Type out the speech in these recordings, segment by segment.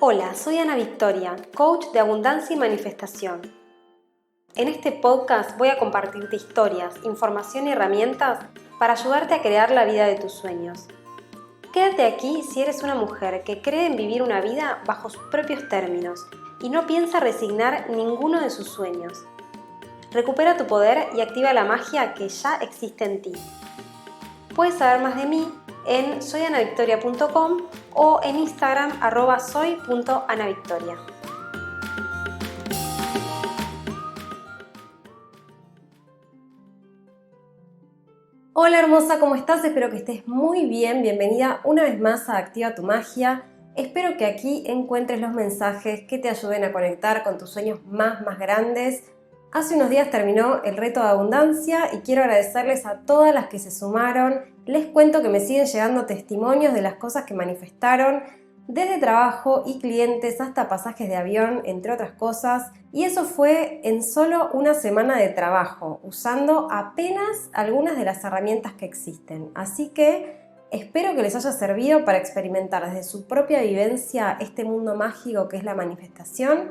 Hola, soy Ana Victoria, coach de abundancia y manifestación. En este podcast voy a compartirte historias, información y herramientas para ayudarte a crear la vida de tus sueños. Quédate aquí si eres una mujer que cree en vivir una vida bajo sus propios términos y no piensa resignar ninguno de sus sueños. Recupera tu poder y activa la magia que ya existe en ti. Puedes saber más de mí en soyanavictoria.com o en Instagram @soy.anavictoria. Hola hermosa, ¿cómo estás? Espero que estés muy bien. Bienvenida una vez más a Activa tu Magia. Espero que aquí encuentres los mensajes que te ayuden a conectar con tus sueños más grandes. Hace unos días terminó el reto de abundancia y quiero agradecerles a todas las que se sumaron. Les cuento que me siguen llegando testimonios de las cosas que manifestaron, desde trabajo y clientes hasta pasajes de avión, entre otras cosas. Y eso fue en solo una semana de trabajo, usando apenas algunas de las herramientas que existen. Así que espero que les haya servido para experimentar desde su propia vivencia este mundo mágico que es la manifestación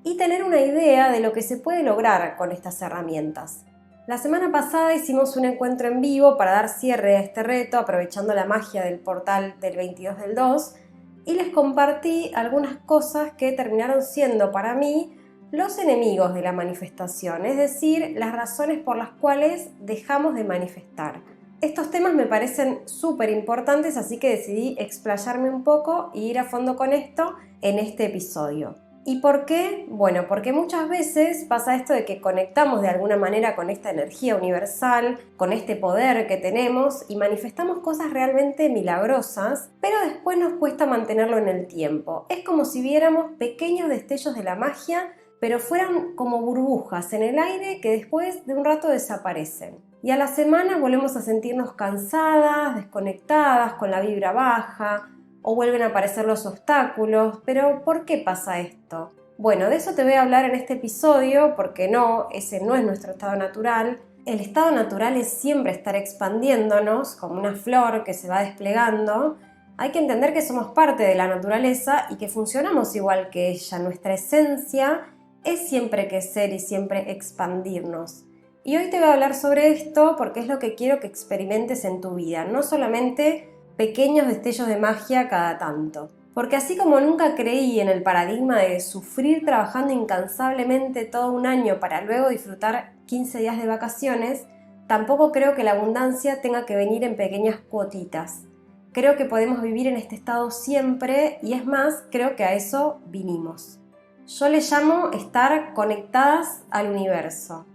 y tener una idea de lo que se puede lograr con estas herramientas. La semana pasada hicimos un encuentro en vivo para dar cierre a este reto, aprovechando la magia del portal del 22 del 2, y les compartí algunas cosas que terminaron siendo para mí los enemigos de la manifestación, es decir, las razones por las cuales dejamos de manifestar. Estos temas me parecen súper importantes, así que decidí explayarme un poco e ir a fondo con esto en este episodio. ¿Y por qué? Bueno, porque muchas veces pasa esto de que conectamos de alguna manera con esta energía universal, con este poder que tenemos y manifestamos cosas realmente milagrosas, pero después nos cuesta mantenerlo en el tiempo. Es como si viéramos pequeños destellos de la magia, pero fueran como burbujas en el aire que después de un rato desaparecen. Y a la semana volvemos a sentirnos cansadas, desconectadas, con la vibra baja, o vuelven a aparecer los obstáculos. Pero ¿por qué pasa esto? Bueno, de eso te voy a hablar en este episodio, porque ese no es nuestro estado natural. El estado natural es siempre estar expandiéndonos, como una flor que se va desplegando. Hay que entender que somos parte de la naturaleza y que funcionamos igual que ella. Nuestra esencia es siempre crecer y siempre expandirnos. Y hoy te voy a hablar sobre esto porque es lo que quiero que experimentes en tu vida, no solamente pequeños destellos de magia cada tanto. Porque así como nunca creí en el paradigma de sufrir trabajando incansablemente todo un año para luego disfrutar 15 días de vacaciones, tampoco creo que la abundancia tenga que venir en pequeñas cuotitas. Creo que podemos vivir en este estado siempre y es más, creo que a eso vinimos. Yo le llamo estar conectadas al universo.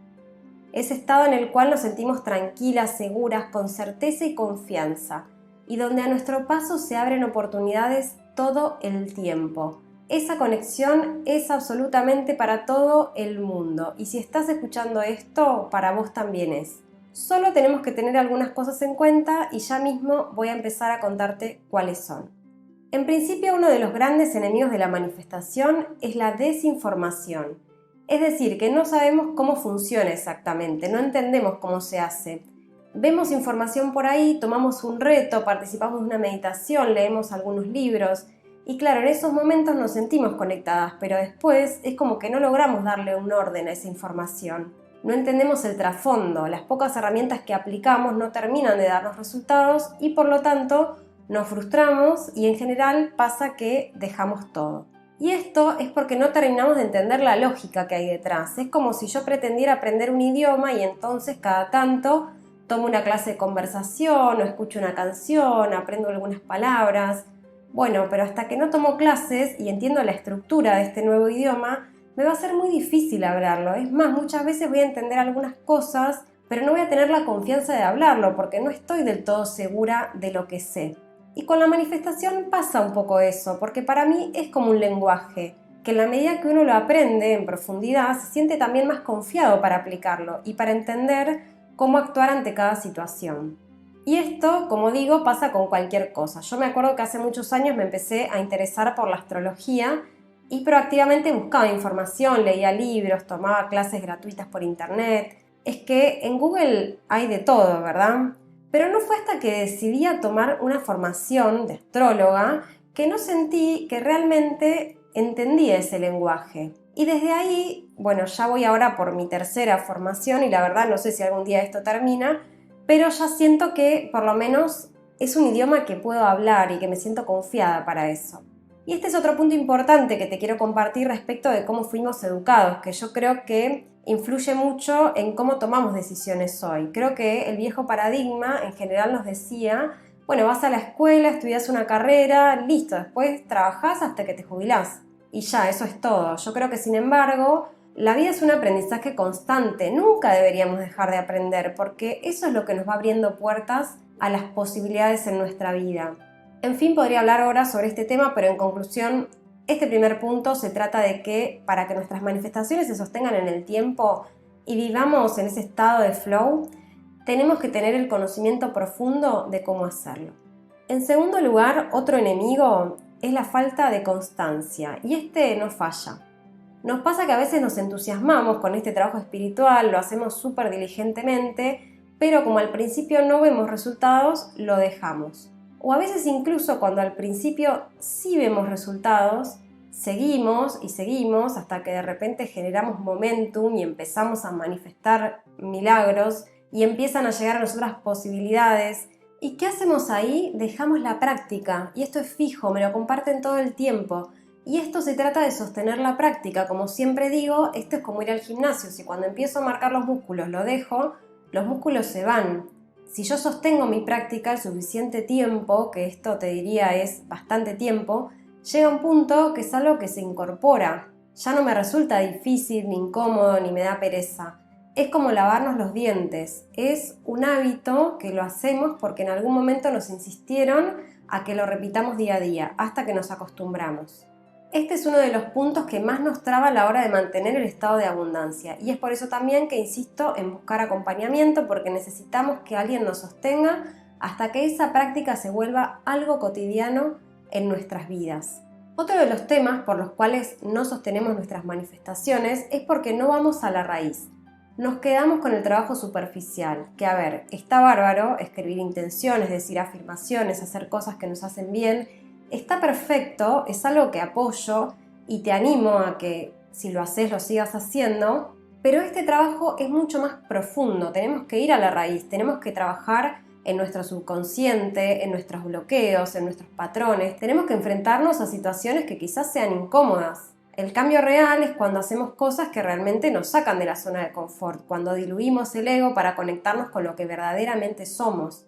Ese estado en el cual nos sentimos tranquilas, seguras, con certeza y confianza, y donde a nuestro paso se abren oportunidades todo el tiempo. Esa conexión es absolutamente para todo el mundo, y si estás escuchando esto, para vos también es. Solo tenemos que tener algunas cosas en cuenta y ya mismo voy a empezar a contarte cuáles son. En principio, uno de los grandes enemigos de la manifestación es la desinformación. Es decir, que no sabemos cómo funciona exactamente, no entendemos cómo se hace. Vemos información por ahí, tomamos un reto, participamos de una meditación, leemos algunos libros y claro, en esos momentos nos sentimos conectadas, pero después es como que no logramos darle un orden a esa información. No entendemos el trasfondo, las pocas herramientas que aplicamos no terminan de darnos resultados y por lo tanto nos frustramos y en general pasa que dejamos todo. Y esto es porque no terminamos de entender la lógica que hay detrás. Es como si yo pretendiera aprender un idioma y entonces cada tanto tomo una clase de conversación o escucho una canción, aprendo algunas palabras. Bueno, pero hasta que no tomo clases y entiendo la estructura de este nuevo idioma, me va a ser muy difícil hablarlo. Es más, muchas veces voy a entender algunas cosas, pero no voy a tener la confianza de hablarlo porque no estoy del todo segura de lo que sé. Y con la manifestación pasa un poco eso, porque para mí es como un lenguaje, que en la medida que uno lo aprende en profundidad, se siente también más confiado para aplicarlo y para entender cómo actuar ante cada situación. Y esto, como digo, pasa con cualquier cosa. Yo me acuerdo que hace muchos años me empecé a interesar por la astrología y proactivamente buscaba información, leía libros, tomaba clases gratuitas por internet. Es que en Google hay de todo, ¿verdad? Pero no fue hasta que decidí tomar una formación de astróloga que no sentí que realmente entendía ese lenguaje. Y desde ahí, bueno, ya voy ahora por mi tercera formación y la verdad no sé si algún día esto termina, pero ya siento que por lo menos es un idioma que puedo hablar y que me siento confiada para eso. Y este es otro punto importante que te quiero compartir respecto de cómo fuimos educados, que yo creo que influye mucho en cómo tomamos decisiones hoy. Creo que el viejo paradigma en general nos decía, bueno, vas a la escuela, estudias una carrera, listo, después trabajás hasta que te jubilás. Y ya, eso es todo. Yo creo que sin embargo, la vida es un aprendizaje constante. Nunca deberíamos dejar de aprender porque eso es lo que nos va abriendo puertas a las posibilidades en nuestra vida. En fin, podría hablar ahora sobre este tema, pero en conclusión, este primer punto se trata de que para que nuestras manifestaciones se sostengan en el tiempo y vivamos en ese estado de flow, tenemos que tener el conocimiento profundo de cómo hacerlo. En segundo lugar, otro enemigo es la falta de constancia, y este no falla. Nos pasa que a veces nos entusiasmamos con este trabajo espiritual, lo hacemos súper diligentemente, pero como al principio no vemos resultados, lo dejamos. O a veces incluso cuando al principio sí vemos resultados, seguimos y seguimos hasta que de repente generamos momentum y empezamos a manifestar milagros y empiezan a llegar a nosotras posibilidades. ¿Y qué hacemos ahí? Dejamos la práctica, y esto es fijo, me lo comparten todo el tiempo. Y esto se trata de sostener la práctica, como siempre digo, esto es como ir al gimnasio, si cuando empiezo a marcar los músculos lo dejo, los músculos se van. Si yo sostengo mi práctica el suficiente tiempo, que esto te diría es bastante tiempo, llega un punto que es algo que se incorpora. Ya no me resulta difícil, ni incómodo, ni me da pereza. Es como lavarnos los dientes. Es un hábito que lo hacemos porque en algún momento nos insistieron a que lo repitamos día a día, hasta que nos acostumbramos. Este es uno de los puntos que más nos traba a la hora de mantener el estado de abundancia, y es por eso también que insisto en buscar acompañamiento, porque necesitamos que alguien nos sostenga hasta que esa práctica se vuelva algo cotidiano en nuestras vidas. Otro de los temas por los cuales no sostenemos nuestras manifestaciones es porque no vamos a la raíz. Nos quedamos con el trabajo superficial, que a ver, está bárbaro escribir intenciones, decir afirmaciones, hacer cosas que nos hacen bien. Está perfecto, es algo que apoyo y te animo a que si lo haces lo sigas haciendo, pero este trabajo es mucho más profundo, tenemos que ir a la raíz, tenemos que trabajar en nuestro subconsciente, en nuestros bloqueos, en nuestros patrones, tenemos que enfrentarnos a situaciones que quizás sean incómodas. El cambio real es cuando hacemos cosas que realmente nos sacan de la zona de confort, cuando diluimos el ego para conectarnos con lo que verdaderamente somos.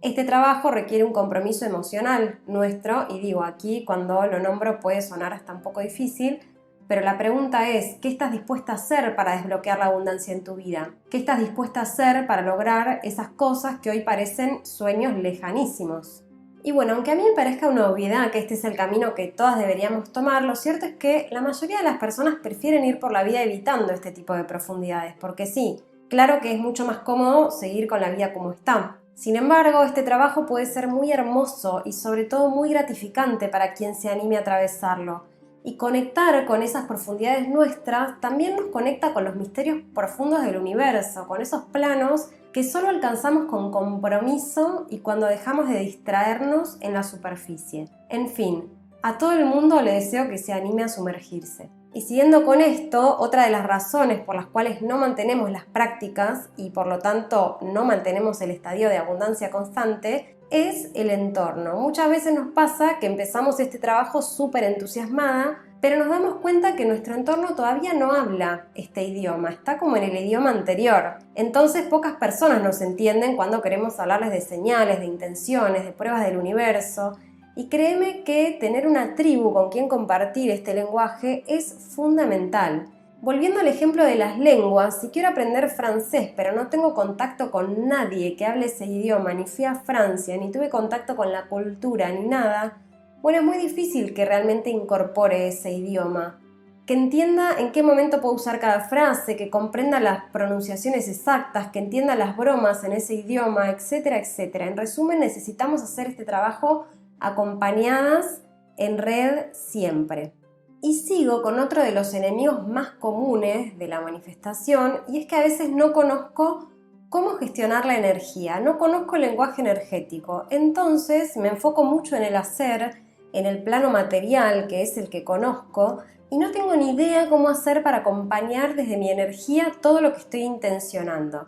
Este trabajo requiere un compromiso emocional nuestro, y digo aquí cuando lo nombro puede sonar hasta un poco difícil, pero la pregunta es, ¿qué estás dispuesta a hacer para desbloquear la abundancia en tu vida? ¿Qué estás dispuesta a hacer para lograr esas cosas que hoy parecen sueños lejanísimos? Y bueno, aunque a mí me parezca una obviedad que este es el camino que todas deberíamos tomar, lo cierto es que la mayoría de las personas prefieren ir por la vida evitando este tipo de profundidades, porque sí, claro que es mucho más cómodo seguir con la vida como está. Sin embargo, este trabajo puede ser muy hermoso y sobre todo muy gratificante para quien se anime a atravesarlo. Y conectar con esas profundidades nuestras también nos conecta con los misterios profundos del universo, con esos planos que solo alcanzamos con compromiso y cuando dejamos de distraernos en la superficie. En fin, a todo el mundo le deseo que se anime a sumergirse. Y siguiendo con esto, otra de las razones por las cuales no mantenemos las prácticas y por lo tanto no mantenemos el estadio de abundancia constante es el entorno. Muchas veces nos pasa que empezamos este trabajo súper entusiasmada, pero nos damos cuenta que nuestro entorno todavía no habla este idioma, está como en el idioma anterior. Entonces pocas personas nos entienden cuando queremos hablarles de señales, de intenciones, de pruebas del universo. Y créeme que tener una tribu con quien compartir este lenguaje es fundamental. Volviendo al ejemplo de las lenguas, si quiero aprender francés pero no tengo contacto con nadie que hable ese idioma, ni fui a Francia, ni tuve contacto con la cultura, ni nada, bueno, es muy difícil que realmente incorpore ese idioma, que entienda en qué momento puedo usar cada frase, que comprenda las pronunciaciones exactas, que entienda las bromas en ese idioma, etcétera, etcétera. En resumen, necesitamos hacer este trabajo acompañadas en red siempre. Y sigo con otro de los enemigos más comunes de la manifestación, y es que a veces no conozco cómo gestionar la energía, no conozco el lenguaje energético, entonces me enfoco mucho en el hacer, en el plano material, que es el que conozco, y no tengo ni idea cómo hacer para acompañar desde mi energía todo lo que estoy intencionando.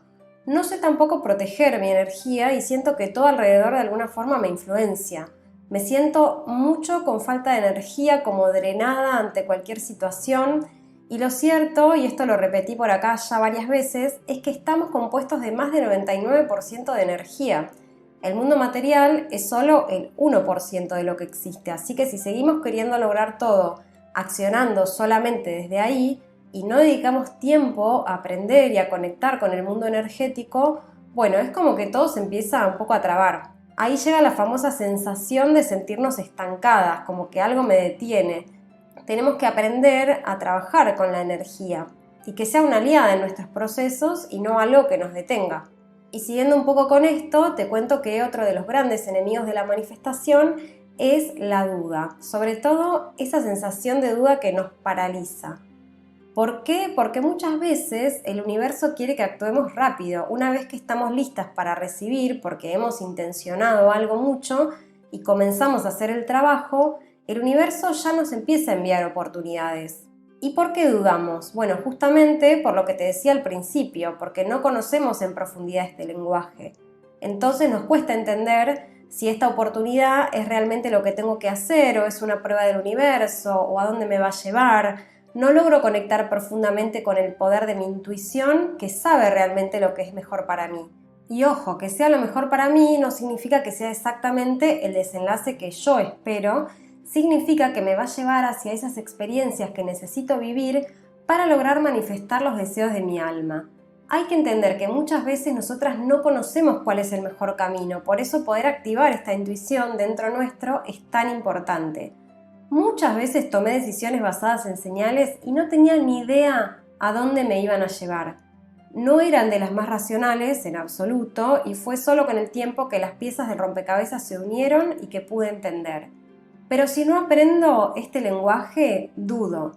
No sé tampoco proteger mi energía y siento que todo alrededor de alguna forma me influencia. Me siento mucho con falta de energía, como drenada ante cualquier situación. Y lo cierto, y esto lo repetí por acá ya varias veces, es que estamos compuestos de más del 99% de energía. El mundo material es solo el 1% de lo que existe, así que si seguimos queriendo lograr todo accionando solamente desde ahí y no dedicamos tiempo a aprender y a conectar con el mundo energético, bueno, es como que todo se empieza un poco a trabar. Ahí llega la famosa sensación de sentirnos estancadas, como que algo me detiene. Tenemos que aprender a trabajar con la energía y que sea una aliada en nuestros procesos y no algo que nos detenga. Y siguiendo un poco con esto, te cuento que otro de los grandes enemigos de la manifestación es la duda, sobre todo esa sensación de duda que nos paraliza. ¿Por qué? Porque muchas veces el universo quiere que actuemos rápido, una vez que estamos listas para recibir, porque hemos intencionado algo mucho y comenzamos a hacer el trabajo, el universo ya nos empieza a enviar oportunidades. ¿Y por qué dudamos? Bueno, justamente por lo que te decía al principio, porque no conocemos en profundidad este lenguaje. Entonces nos cuesta entender si esta oportunidad es realmente lo que tengo que hacer o es una prueba del universo o a dónde me va a llevar. No logro conectar profundamente con el poder de mi intuición que sabe realmente lo que es mejor para mí. Y ojo, que sea lo mejor para mí no significa que sea exactamente el desenlace que yo espero, significa que me va a llevar hacia esas experiencias que necesito vivir para lograr manifestar los deseos de mi alma. Hay que entender que muchas veces nosotras no conocemos cuál es el mejor camino, por eso poder activar esta intuición dentro nuestro es tan importante. Muchas veces tomé decisiones basadas en señales y no tenía ni idea a dónde me iban a llevar. No eran de las más racionales en absoluto y fue solo con el tiempo que las piezas del rompecabezas se unieron y que pude entender. Pero si no aprendo este lenguaje, dudo.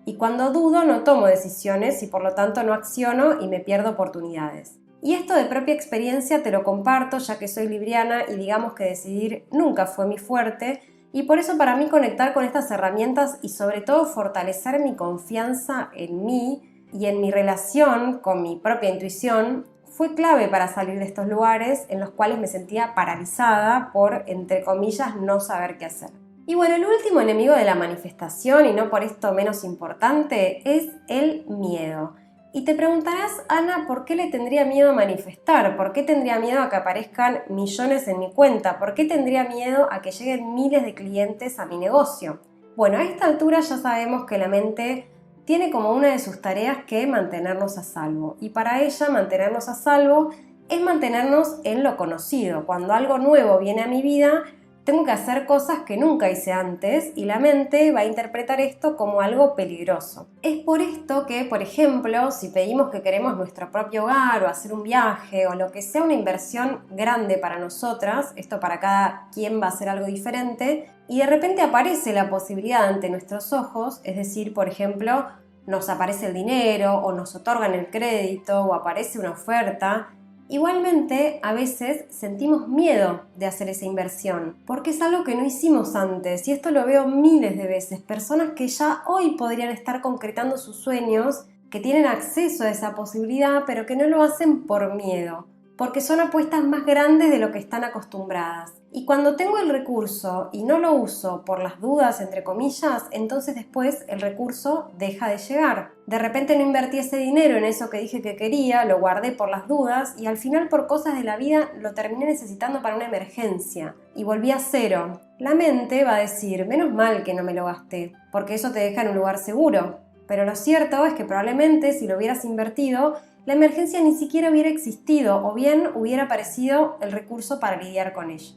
Y cuando dudo no tomo decisiones y por lo tanto no acciono y me pierdo oportunidades. Y esto de propia experiencia te lo comparto ya que soy libriana y digamos que decidir nunca fue mi fuerte y por eso para mí conectar con estas herramientas y sobre todo fortalecer mi confianza en mí y en mi relación con mi propia intuición fue clave para salir de estos lugares en los cuales me sentía paralizada por, entre comillas, no saber qué hacer. Y bueno, el último enemigo de la manifestación, y no por esto menos importante, es el miedo. Y te preguntarás, Ana, ¿por qué le tendría miedo a manifestar? ¿Por qué tendría miedo a que aparezcan millones en mi cuenta? ¿Por qué tendría miedo a que lleguen miles de clientes a mi negocio? Bueno, a esta altura ya sabemos que la mente tiene como una de sus tareas que mantenernos a salvo. Y para ella, mantenernos a salvo es mantenernos en lo conocido. Cuando algo nuevo viene a mi vida, tengo que hacer cosas que nunca hice antes y la mente va a interpretar esto como algo peligroso. Es por esto que, por ejemplo, si pedimos que queremos nuestro propio hogar o hacer un viaje o lo que sea una inversión grande para nosotras, esto para cada quien va a ser algo diferente, y de repente aparece la posibilidad ante nuestros ojos, es decir, por ejemplo, nos aparece el dinero o nos otorgan el crédito o aparece una oferta. Igualmente, a veces sentimos miedo de hacer esa inversión, porque es algo que no hicimos antes, y esto lo veo miles de veces, personas que ya hoy podrían estar concretando sus sueños, que tienen acceso a esa posibilidad, pero que no lo hacen por miedo, porque son apuestas más grandes de lo que están acostumbradas. Y cuando tengo el recurso y no lo uso por las dudas, entre comillas, entonces después el recurso deja de llegar. De repente no invertí ese dinero en eso que dije que quería, lo guardé por las dudas y al final por cosas de la vida lo terminé necesitando para una emergencia y volví a cero. La mente va a decir, menos mal que no me lo gasté, porque eso te deja en un lugar seguro. Pero lo cierto es que probablemente si lo hubieras invertido, la emergencia ni siquiera hubiera existido o bien hubiera aparecido el recurso para lidiar con ella.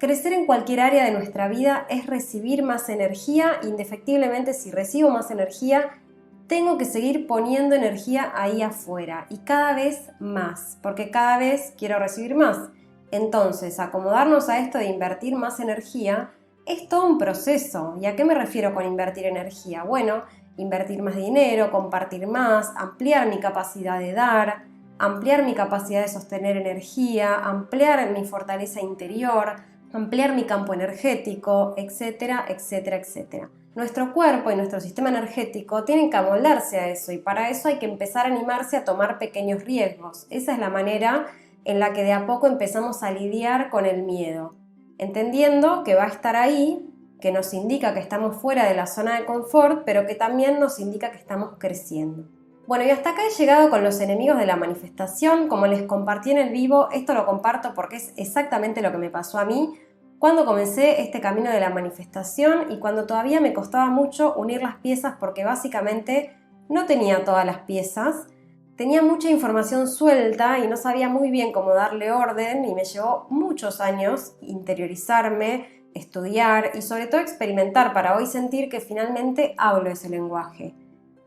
Crecer en cualquier área de nuestra vida es recibir más energía. Indefectiblemente, si recibo más energía, tengo que seguir poniendo energía ahí afuera y cada vez más, porque cada vez quiero recibir más. Entonces, acomodarnos a esto de invertir más energía es todo un proceso. ¿Y a qué me refiero con invertir energía? Bueno, invertir más dinero, compartir más, ampliar mi capacidad de dar, ampliar mi capacidad de sostener energía, ampliar mi fortaleza interior. ampliar mi campo energético, etcétera, etcétera, etcétera. Nuestro cuerpo y nuestro sistema energético tienen que amoldarse a eso y para eso hay que empezar a animarse a tomar pequeños riesgos. Esa es la manera en la que de a poco empezamos a lidiar con el miedo, entendiendo que va a estar ahí, que nos indica que estamos fuera de la zona de confort, pero que también nos indica que estamos creciendo. Bueno, y hasta acá he llegado con los enemigos de la manifestación. Como les compartí en el vivo, esto lo comparto porque es exactamente lo que me pasó a mí cuando comencé este camino de la manifestación y cuando todavía me costaba mucho unir las piezas porque básicamente no tenía todas las piezas, tenía mucha información suelta y no sabía muy bien cómo darle orden y me llevó muchos años interiorizarme, estudiar y sobre todo experimentar para hoy sentir que finalmente hablo ese lenguaje.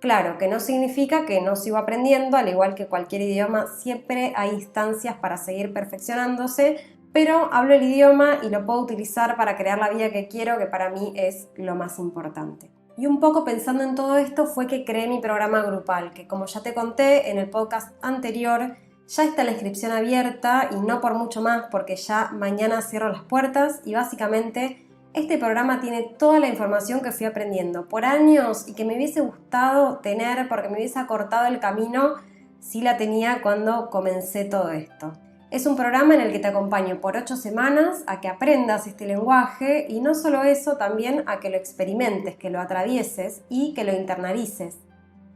Claro, que no significa que no sigo aprendiendo, al igual que cualquier idioma, siempre hay instancias para seguir perfeccionándose, pero hablo el idioma y lo puedo utilizar para crear la vida que quiero, que para mí es lo más importante. Y un poco pensando en todo esto fue que creé mi programa grupal, que como ya te conté en el podcast anterior, ya está la inscripción abierta y no por mucho más porque ya mañana cierro las puertas y básicamente este programa tiene toda la información que fui aprendiendo por años y que me hubiese gustado tener porque me hubiese acortado el camino si la tenía cuando comencé todo esto. Es un programa en el que te acompaño por 8 semanas a que aprendas este lenguaje y no solo eso, también a que lo experimentes, que lo atravieses y que lo internalices.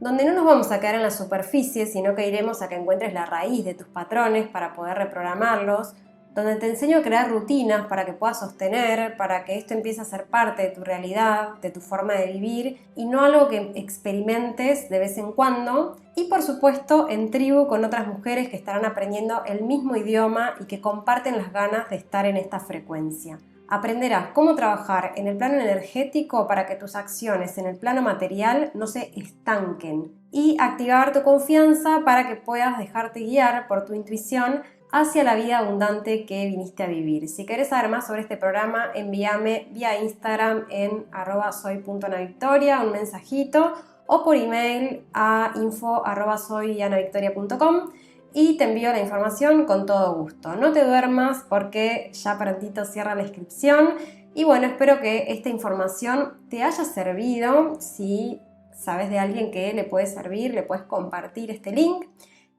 Donde no nos vamos a quedar en la superficie, sino que iremos a que encuentres la raíz de tus patrones para poder reprogramarlos, donde te enseño a crear rutinas para que puedas sostener, para que esto empiece a ser parte de tu realidad, de tu forma de vivir y no algo que experimentes de vez en cuando. Y por supuesto en tribu con otras mujeres que estarán aprendiendo el mismo idioma y que comparten las ganas de estar en esta frecuencia. Aprenderás cómo trabajar en el plano energético para que tus acciones en el plano material no se estanquen y activar tu confianza para que puedas dejarte guiar por tu intuición hacia la vida abundante que viniste a vivir. Si querés saber más sobre este programa, envíame vía Instagram en @soy.anavictoria un mensajito o por email a info@soyanavictoria.com y te envío la información con todo gusto. No te duermas porque ya prontito cierra la inscripción y bueno, espero que esta información te haya servido. Si sabes de alguien que le puede servir, le puedes compartir este link.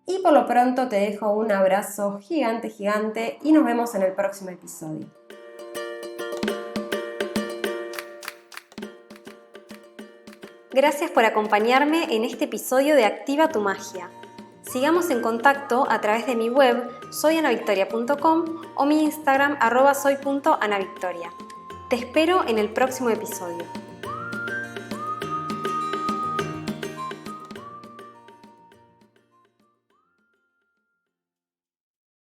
Y por lo pronto te dejo un abrazo gigante, gigante y nos vemos en el próximo episodio. Gracias por acompañarme en este episodio de Activa tu Magia. Sigamos en contacto a través de mi web soyanavictoria.com o mi Instagram @soy.anavictoria. Te espero en el próximo episodio.